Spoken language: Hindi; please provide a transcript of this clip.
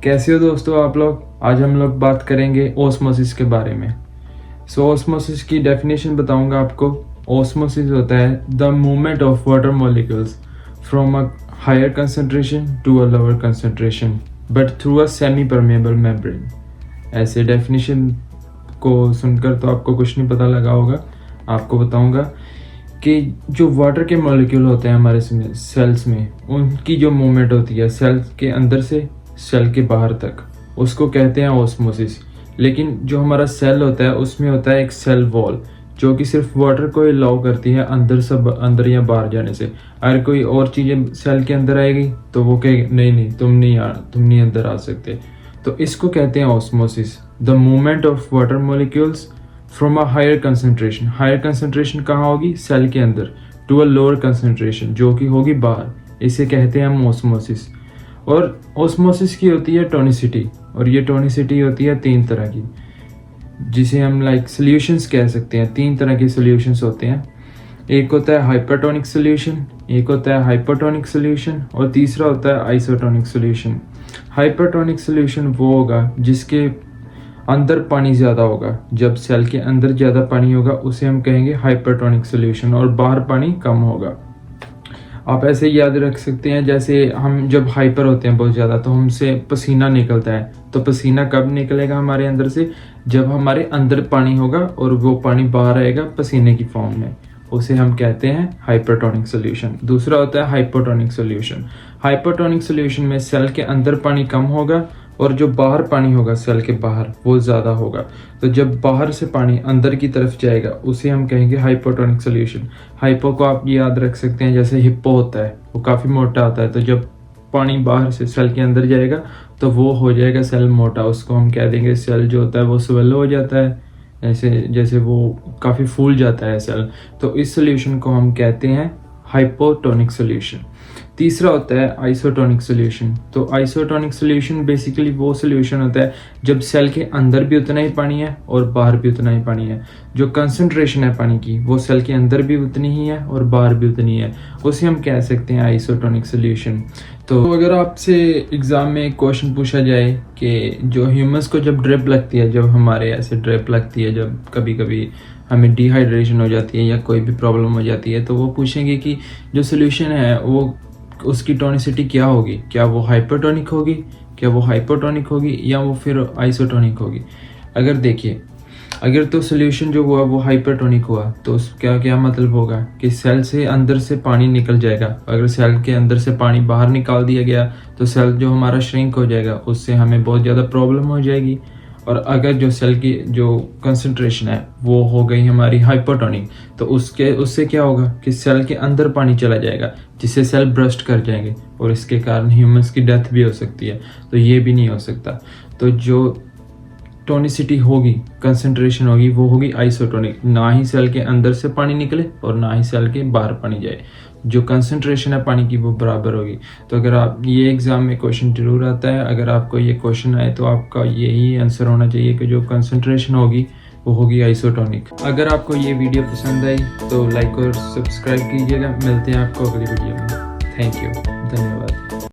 कैसे हो दोस्तों आप लोग। आज हम लोग बात करेंगे ओस्मोसिस के बारे में। ओस्मोसिस की डेफिनेशन बताऊंगा आपको। ओस्मोसिस होता है the movement of water molecules from a higher concentration to a lower concentration but through a semi permeable membrane. ऐसे डेफिनेशन को सुनकर तो आपको कुछ नहीं पता लगा होगा। आपको बताऊंगा कि जो वाटर के मॉलिक्यूल होते हैं हमारे सेल्स में, उनकी जो मूवमेंट होती है सेल के अंदर से सेल के बाहर तक, उसको कहते हैं ओस्मोसिस। लेकिन जो हमारा सेल होता है उसमें होता है एक सेल वॉल जो कि सिर्फ वाटर को अलाउ करती है अंदर या बाहर जाने से। अगर कोई और चीज़ें सेल के अंदर आएगी तो वो कहेगी नहीं तुम नहीं अंदर आ सकते। तो इसको कहते हैं osmosis, the movement of water molecules from a higher concentration. Higher concentration कहाँ होगी? सेल के अंदर। टू अ लोअर कंसंट्रेशन जो कि होगी बाहर, इसे कहते हैं हम ओस्मोसिस। और ओस्मोसिस की होती है टोनिसिटी, और ये टोनिसिटी होती है 3 तरह की, जिसे हम सॉल्यूशंस कह सकते हैं। 3 तरह के सॉल्यूशंस होते हैं। एक होता है हाइपरटोनिक सॉल्यूशन, एक होता है हाइपोटोनिक सॉल्यूशन, और तीसरा होता है आइसोटोनिक सॉल्यूशन। हाइपरटोनिक सॉल्यूशन वो होगा जिसके अंदर पानी ज़्यादा होगा। जब सेल के अंदर ज़्यादा पानी होगा उसे हम कहेंगे हाइपरटोनिक सॉल्यूशन, और बाहर पानी कम होगा। आप ऐसे याद रख सकते हैं, जैसे हम जब हाइपर होते हैं बहुत ज़्यादा तो हमसे पसीना निकलता है। तो पसीना कब निकलेगा हमारे अंदर से? जब हमारे अंदर पानी होगा और वो पानी बाहर आएगा पसीने की फॉर्म में, उसे हम कहते हैं हाइपरटोनिक सॉल्यूशन। दूसरा होता है हाइपोटोनिक सॉल्यूशन। हाइपोटोनिक सॉल्यूशन में सेल के अंदर पानी कम होगा और जो बाहर पानी होगा सेल के बाहर वो ज़्यादा होगा। तो जब बाहर से पानी अंदर की तरफ जाएगा उसे हम कहेंगे हाइपोटोनिक सॉल्यूशन। हाइपो को आप याद रख सकते हैं जैसे हिप्पो होता है, वो काफ़ी मोटा होता है। तो जब पानी बाहर से सेल के अंदर जाएगा तो वो हो जाएगा सेल मोटा, उसको हम कह देंगे सेल जो होता है वो स्वेलो हो जाता है, जैसे वो काफ़ी फूल जाता है सेल। तो इस सॉल्यूशन को हम कहते हैं हाइपोटोनिक सॉल्यूशन। तीसरा होता है आइसोटोनिक सॉल्यूशन। तो आइसोटोनिक सॉल्यूशन बेसिकली वो सॉल्यूशन होता है जब सेल के अंदर भी उतना ही पानी है और बाहर भी उतना ही पानी है। जो कंसंट्रेशन है पानी की वो सेल के अंदर भी उतनी ही है और बाहर भी उतनी है, उसे हम कह सकते हैं आइसोटोनिक सॉल्यूशन। तो अगर आपसे एग्ज़ाम में एक क्वेश्चन पूछा जाए कि जो ह्यूमंस को जब ड्रिप लगती है, जब हमारे ऐसे ड्रिप लगती है, जब कभी कभी हमें डिहाइड्रेशन हो जाती है या कोई भी प्रॉब्लम हो जाती है, तो वो पूछेंगे कि जो सोल्यूशन है वो उसकी टोनिसिटी क्या होगी, क्या वो हाइपरटोनिक होगी, क्या वो हाइपोटोनिक होगी, या वो फिर आइसोटोनिक होगी। अगर देखिए, अगर तो सोल्यूशन जो हुआ वो हाइपरटोनिक हुआ तो क्या क्या मतलब होगा कि सेल से अंदर से पानी निकल जाएगा। अगर सेल के अंदर से पानी बाहर निकाल दिया गया तो सेल जो हमारा श्रिंक हो जाएगा, उससे हमें बहुत ज़्यादा प्रॉब्लम हो जाएगी। और अगर जो सेल की जो कंसंट्रेशन है वो हो गई हमारी हाइपोटोनिक, तो उससे क्या होगा कि सेल के अंदर पानी चला जाएगा जिससे सेल ब्रस्ट कर जाएंगे और इसके कारण ह्यूमंस की डेथ भी हो सकती है। तो ये भी नहीं हो सकता। तो जो टोनिसिटी होगी, कंसंट्रेशन होगी, वो होगी आइसोटोनिक। ना ही सेल के अंदर से पानी निकले और ना ही सेल के बाहर पानी जाए। जो कंसंट्रेशन है पानी की वो बराबर होगी। तो अगर आप ये एग्ज़ाम में क्वेश्चन जरूर आता है, अगर आपको ये क्वेश्चन आए तो आपका यही आंसर होना चाहिए कि जो कंसंट्रेशन होगी वो होगी आइसोटोनिक। अगर आपको ये वीडियो पसंद आई तो लाइक और सब्सक्राइब कीजिएगा। मिलते हैं आपको अगली वीडियो में। थैंक यू, धन्यवाद।